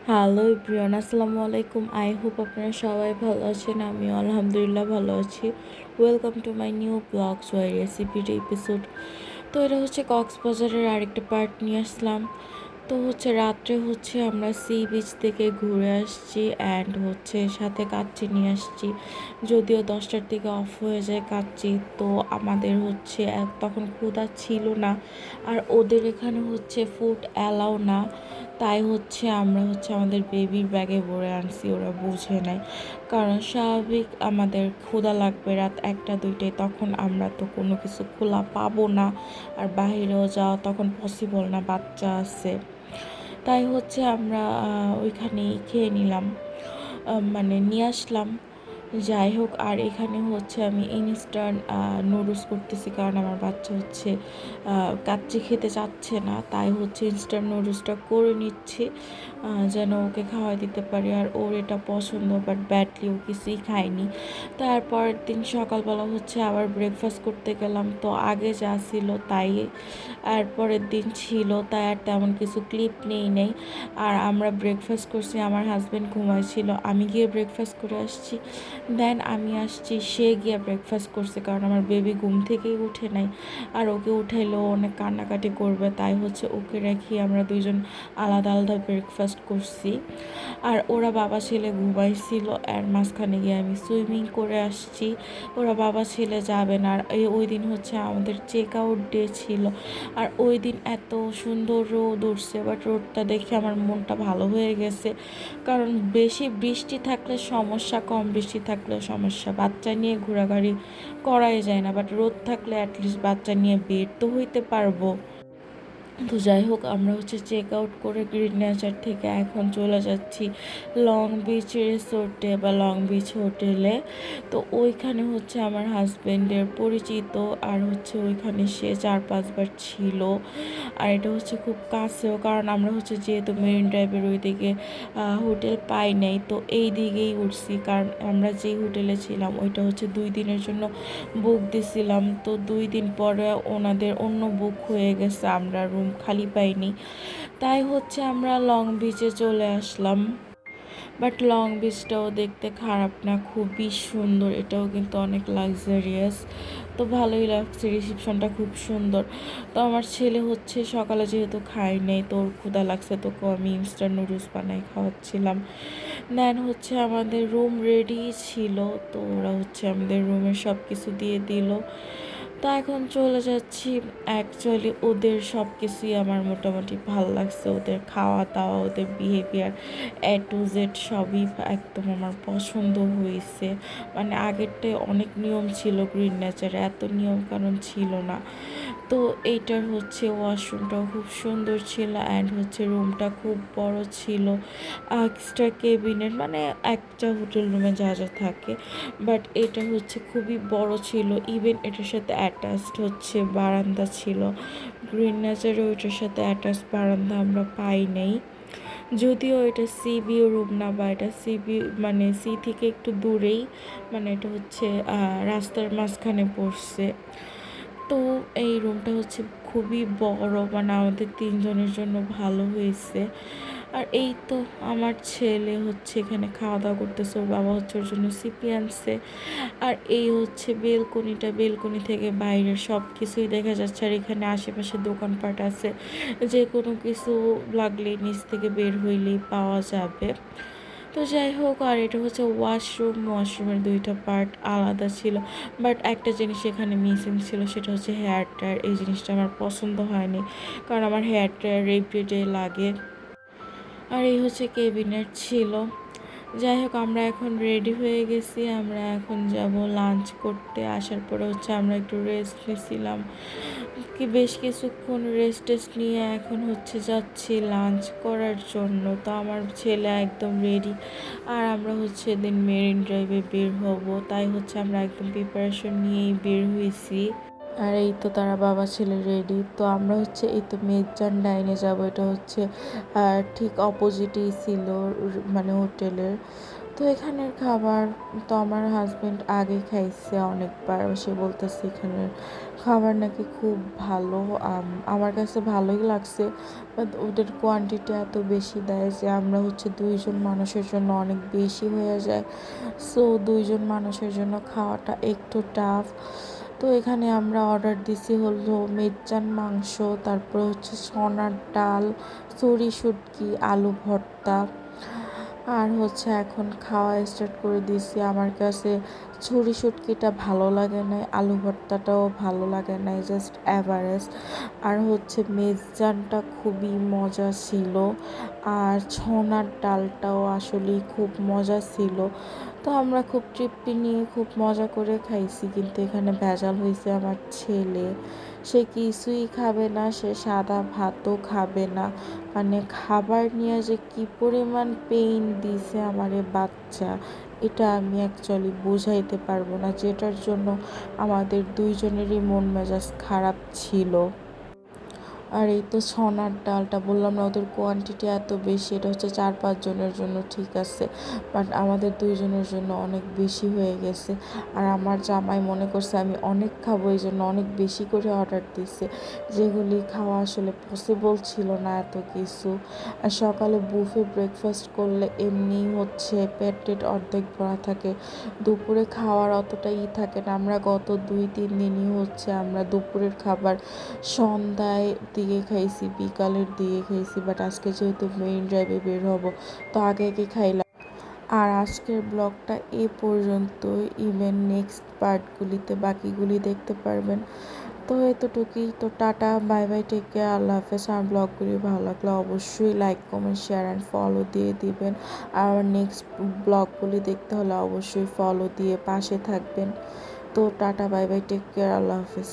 Hello everyone, আসসালামু আলাইকুম। I hope আপনারা সবাই ভালো আছেন। আমি আলহামদুলিল্লাহ ভালো আছি। Welcome to my new blogs ওয়াই রেসিপির এপিসোড। তো এটা হচ্ছে কক্সবাজারের আরেকটা পার্ট নিয়ে আসলাম। তো রাত্রে আমরা সি বিচ থেকে ঘুরে আসছি অ্যান্ড সাথে কাচ্চি নিয়ে আসছি। যদিও 10টার দিকে অফ হয়ে যায় কাচ্চি, তো আমাদের তখন ক্ষুধা ছিল না। আর ওদের এখানে ফুড অ্যালাউ না, তাই আমরা আমাদের বেবির ব্যাগে ভরে আনছি। ওরা বুঝে নেয়, কারণ স্বাভাবিক আমাদের ক্ষুধা লাগবে রাত 1টা 2টায়, তখন আমরা তো কোনো কিছু খোলা পাবো না। আর বাহিরেও যাওয়া তখন পসিবল না, বাচ্চা আছে। তাই আমরা ওইখানেই খেয়ে নিলাম, মানে নিয়ে আসলাম। যাই হোক, আর এখানে আমি ইনস্ট্যান্ট নুডলস করতেছি, কারণ আমার বাচ্চা কাচ্চি খেতে চাচ্ছে না। তাই ইনস্ট্যান্ট নুডলসটা করে নিচ্ছি, যেন ওকে খাওয়াই দিতে পারি। আর ওর এটা পছন্দ, বাট ব্যাডলি ও কিছুই খায়নি। তারপরের দিন সকালবেলা আবার ব্রেকফাস্ট করতে গেলাম। তো আগে যা ছিল তাই আর পরের দিন ছিল, তাই আর তেমন কিছু ক্লিপ নেই। আর আমরা ব্রেকফাস্ট করছি, আমার হাজব্যান্ড ঘুমাইছিল, আমি গিয়ে ব্রেকফাস্ট করে আসছি। দেন আমি আসছি, সে গিয়ে ব্রেকফাস্ট করছে, কারণ আমার বেবি ঘুম থেকেই উঠে নাই। আর ওকে উঠাইলেও অনেক কান্নাকাটি করবে, তাই ওকে রেখে আমরা দুইজন আলাদা আলাদা ব্রেকফাস্ট করছি। আর ওরা বাবা ছেলে ঘুমাইছিল, আর মাঝখানে গিয়ে আমি সুইমিং করে আসছি। ওরা বাবা ছেলে যাবে না। আর ওই দিন আমাদের চেক আউট ডে ছিল। আর ওই দিন এত সুন্দর রোদ উঠছে, বাট রোদটা দেখে আমার মনটা ভালো হয়ে গেছে। কারণ বেশি বৃষ্টি থাকলে সমস্যা, কম বৃষ্টি থাকলে সমস্যা। বাচ্চা নিয়ে ঘোরাঘুরি করাই যায় না, বাট রোদ থাকলে অ্যাটলিস্ট বাচ্চা নিয়ে বের তো হইতে পারবো। তো যাই হোক, আমরা চেক আউট করে গ্রিন নেচার থেকে এখন চলে যাচ্ছি লং বিচ রিসোর্টে বা লং বিচ হোটেলে। তো ওইখানে আমার হাজব্যান্ডের পরিচিত, আর ওইখানে সে 4-5 বার ছিল। আর এটা খুব কাছেও, কারণ আমরা যেহেতু মেরিন ড্রাইভের ওইদিকে হোটেল পাই নাই, তো এই দিকেই উঠছি। কারণ আমরা যেই হোটেলে ছিলাম ওইটা 2 দিনের জন্য বুক দিছিলাম, তো 2 দিন পরে ওনাদের অন্য বুক হয়ে গেছে, আমরা রুম খালি পাইনি। তাই আমরা লং বিচে চলে আসলাম। বাট লং বিচটাও দেখতে খারাপ না, খুবই সুন্দর। এটাও কিন্তু অনেক লাক্সারিয়াস, তো ভালোই লাগছে। রিসেপশনটা খুব সুন্দর। তো আমার ছেলে সকালে যেহেতু খাই নেই, তো ওর ক্ষুধা লাগছে, তোকে আমি ইনস্ট্যান্ট নুডলস বানাই খাওয়াচ্ছিলাম। দেন আমাদের রুম রেডি ছিল, তো ওরা আমাদের রুমে সব কিছু দিয়ে দিল। তো এখন চলে যাচ্ছি। অ্যাকচুয়ালি ওদের সব কিছুই আমার মোটামুটি ভালো লাগছে, ওদের খাওয়া দাওয়া, ওদের বিহেভিয়ার, A to Z সবই একদম আমার পছন্দ হয়েছে। মানে আগেরটায় অনেক নিয়ম ছিল, গ্রিন নেচারে এত নিয়ম কানুন ছিল না। তো এইটার ওয়াশরুমটাও খুব সুন্দর ছিল, অ্যান্ড রুমটা খুব বড় ছিল। এক্সট্রা কেবিনেট, মানে একটা হোটেল রুমে যা যা থাকে, বাট এটা খুবই বড় ছিল। ইভেন এটার সাথে অ্যাটাচড বারান্দা ছিল। গ্রিন নেচারে ওইটার সাথে অ্যাটাচ বারান্দা আমরা পাই নাই। যদিও এটা সি ভিউ রুম না, বা এটা সি ভিউ মানে সি থেকে একটু দূরেই, মানে এটা রাস্তার মাঝখানে পড়ছে। তো এই রুমটা খুবই বড়, মানে আমাদের 3 জনের জন্য ভালো হয়েছে। আর এই তো আমার ছেলে এখানে খাওয়া দাওয়া করতেছে, ওর বাবা ওর জন্য সিপি আনছে। আর এই বেলকনিটা, বেলকনি থেকে বাইরের সব কিছুই দেখা যাচ্ছে। আর এখানে আশেপাশে দোকানপাট আছে, যে কোনো কিছু লাগলে নিচ থেকে বের হইলেই পাওয়া যাবে। তো যাই হোক, আর এটা ওয়াশরুমের 2টা পার্ট আলাদা ছিল। বাট একটা জিনিস এখানে মিসিং ছিল, সেটা হেয়ার ড্রায়ার। এই জিনিসটা আমার পছন্দ হয়নি, কারণ আমার হেয়ার ড্রায়ার এভরিডে লাগে। আর এই কেবিনেট ছিল। যাই হোক, আমরা এখন রেডি হয়ে গেছি, আমরা এখন যাব লাঞ্চ করতে। আসার পরে আমরা একটু রেস্ট নিয়েছিলাম, কি বেশ কিছুক্ষণ রেস্ট নিয়ে এখন যাচ্ছি লাঞ্চ করার জন্য। তো আমার ছেলে একদম রেডি, আর আমরা এদিন মেরিন ড্রাইভে বের হব, তাই আমরা একদম প্রিপারেশন নিয়েই বের হয়েছি। আর এই তো তারা বাবা ছেলে রেডি। তো আমরা এই তো মেজান ডাইনে যাব। এটা ঠিক অপোজিটেই ছিল, মানে হোটেলের। তো এখানের খাবার তো আমার হাজব্যান্ড আগে খাইছে অনেকবার, সে বলতেছে এখানের খাবার নাকি খুব ভালো। আমার কাছে ভালোই লাগছে, বাট ওদের কোয়ান্টিটি এত বেশি দেয় যে আমরা হচ্ছে 2 জন মানুষের জন্য অনেক বেশি হয়ে যায়। সো 2 জন মানুষের জন্য খাওয়াটা একটু টাফ। তো এখানে আমরা অর্ডার দিছি হলো মেজান মাংস, তারপরে হচ্ছে সোনার ডাল, চুরি শুটকি, আলু ভর্তা। আর হচ্ছে এখন খাওয়া স্টার্ট করে দিয়েছি। আমার কাছে ছুরি শুটকিটা ভালো লাগে নাই, আলু ভর্তাটাও ভালো লাগে নাই, জাস্ট অ্যাভারেজ। আর হচ্ছে মেজজানটা খুবই মজা ছিল, আর ছোনার ডালটাও আসলেই খুব মজা ছিল। তো আমরা খুব তৃপ্তি নিয়ে খুব মজা করে খাইছি, কিন্তু এখানে ভেজাল হয়েছে আমার ছেলে। সে কিছুই খাবে না, সে সাদা ভাতও খাবে না। মানে খাবার নিয়ে যে কি পরিমাণ পেইন দিছে আমারে বাচ্চা, এটা আমি অ্যাকচুয়ালি বোঝাইতে পারবো না, যেটার জন্য আমাদের 2 জনেরই মন মেজাজ খারাপ ছিল। আর এই তো ছনার ডালটা বললাম না, ওদের কোয়ান্টিটি এত বেশি, এটা হচ্ছে 4-5 জনের জন্য ঠিক আছে, বাট আমাদের 2 জনের জন্য অনেক বেশি হয়ে গেছে। আর আমার জামাই মনে করছে আমি অনেক খাবো, এই জন্য অনেক বেশি করে অর্ডার দিছে, যেগুলি খাওয়া আসলে পসিবল ছিল না এত কিছু। আর সকালে বুফে ব্রেকফাস্ট করলে এমনি হচ্ছে পেট টেট অর্ধেক ভরা থাকে, দুপুরে খাওয়ার অতটাই থাকে না। আমরা গত 2-3 দিনই হচ্ছে আমরা দুপুরের খাবার সন্ধ্যায় দিকে খাইছি, বিকালের দিকে খাইছি, বাট আজকে যেহেতু মেইন ড্রাইভে বের হব, তো আগে আগে খাইলাম। আর আজকের ব্লগটা এ পর্যন্তই, ইভেন নেক্সট পার্টগুলিতে বাকিগুলি দেখতে পারবেন। তো এতটুকুই, তো tata, bye bye, take care, আল্লাহ হাফেজ। আর ব্লগগুলি ভালো লাগলে অবশ্যই like comment share and follow দিয়ে দিবেন। আর নেক্সট ব্লগগুলি দেখতে হলে অবশ্যই ফলো দিয়ে পাশে থাকবেন। তো tata, bye bye, take care, আল্লাহ হাফেজ।